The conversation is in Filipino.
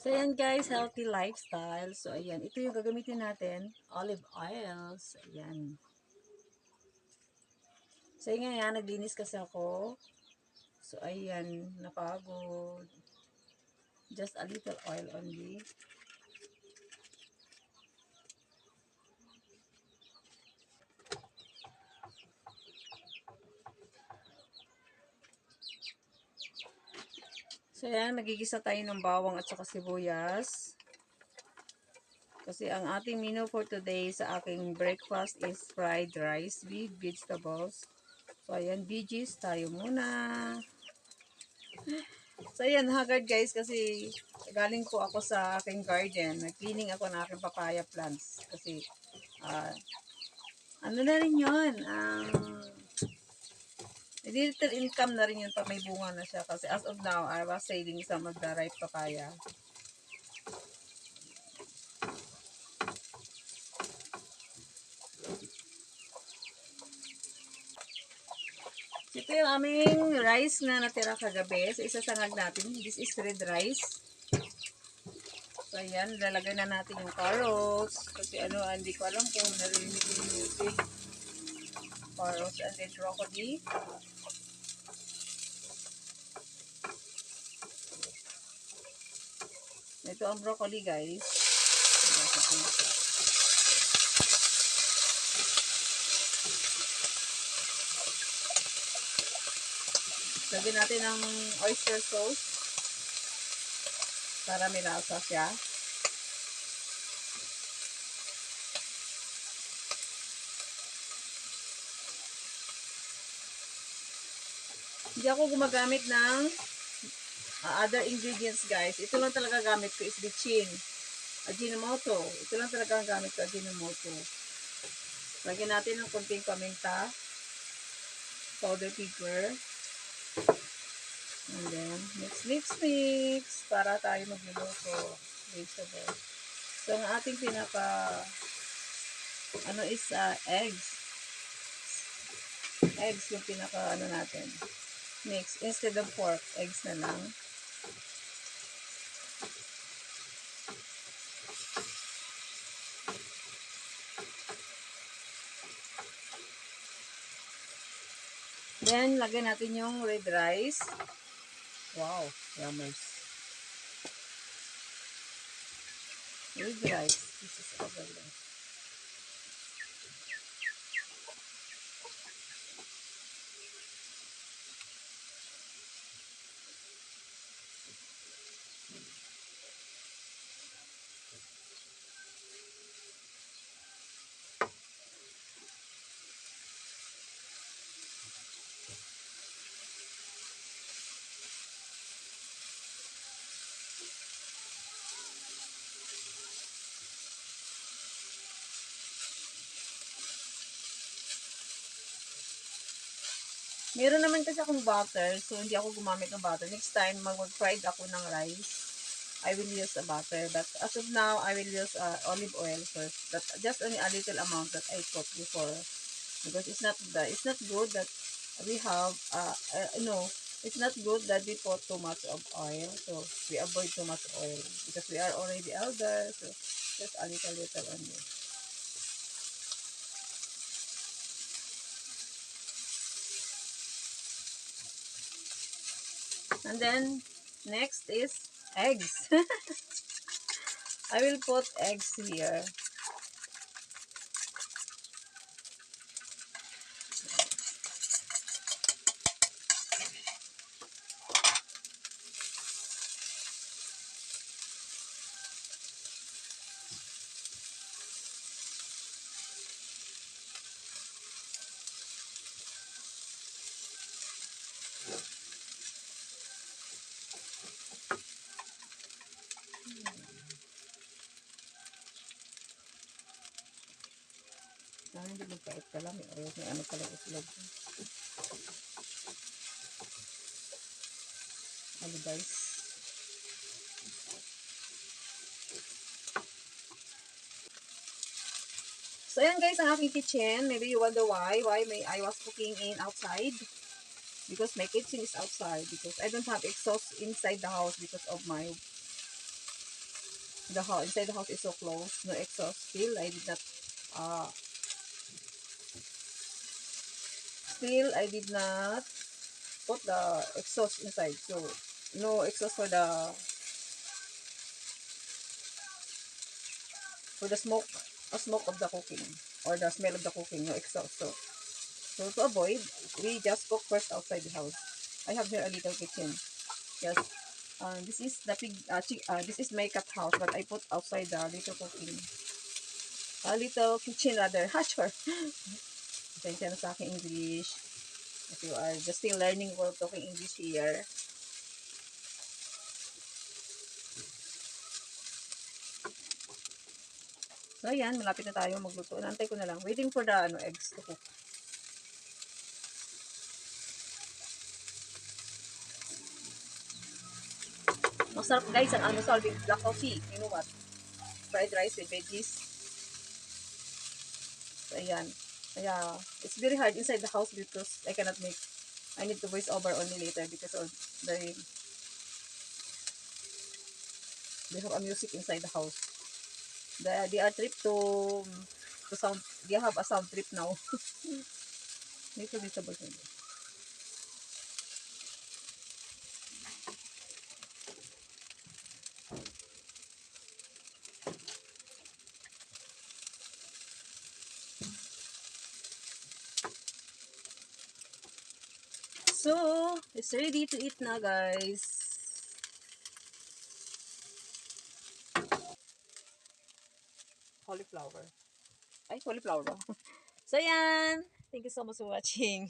So, ayan guys, healthy lifestyle. So, ayan. Ito yung gagamitin natin. Olive oils. Ayan. So, ayan nga, naglinis kasi ako. So, ayan, napagod. Just a little oil only. So, ayan, magigisa tayo ng bawang at saka sibuyas. Kasi ang ating menu for today sa aking breakfast is fried rice with vegetables. So, ayan, veggies tayo muna. So, ayan, haggard guys kasi galing po ako sa aking garden. Nag-cleaning ako ng aking papaya plants. Kasi, ah, ano na rin yun? Little income na rin yun pag may bunga na siya. Kasi as of now, I was saving some of the ripe papaya. Ito yung aming rice na natira kagabi. So, isasangag natin. This is red rice. So, ayan. Lalagay na natin yung carrots. Kasi ano, hindi ko alam kung narinig yung music. Carrots and then broccoli. Ito ang broccoli, guys. Lagyan natin ng oyster sauce para may lasa siya. Hindi ako gumagamit ng other ingredients, guys. Ito lang talaga gamit ko is bitchin. Ajinomoto. Ito lang talaga ang gamit ko, Ajinomoto. Lagyan natin ng konting paminta. Powder pepper. And then, mix para tayo magluluto. Vegetable. So, ang ating ano is eggs. Eggs yung natin. Mix. Instead of pork, eggs na lang. Then, lagyan natin yung red rice. Wow, yummers. Red rice. This is overload. Meron naman kasi akong butter, so hindi ako gumamit ng butter. Next time, mag-fried ako ng rice, I will use a butter. But as of now, I will use olive oil first. But just only a little amount that I cooked before. Because it's not good that we have, no, it's not good that we put too much of oil. So, we avoid too much oil. Because we are already elder, so just a little only. And then, next is eggs. I will put eggs here. Hindi magkait ka lang. May ano pala itlog. Ano guys? So, ayan guys, ang aking kitchen. Maybe you wonder why I was cooking in outside. because my kitchen is outside, because I don't have exhaust inside the house because of my the house inside the house is so close, no exhaust. Uh I did not put the exhaust inside, so no exhaust for the smoke of the cooking, or the smell of the cooking, no exhaust. So to avoid, we just cook first outside the house. I have here a little kitchen. Yes. This is the this is my cat house, but I put outside the little cooking. A little kitchen rather. Ha, sure. Pasensya na sa aking English. If you are just still learning for talking English here. So, ayan. Malapit na tayo magluto. Nantay ko na lang. Waiting for the eggs to cook. Masarap guys ang almusal with black coffee. You know what? Fried rice with veggies. So, ayan. Kaya, it's very hard inside the house because I need to voice over only later because of the they have a music inside the house. They are trip to sound. They have a sound trip now. Dito sa boyfriend. So, it's ready to eat na guys. Cauliflower. Ay, cauliflower ba? So, yan. Thank you so much for watching.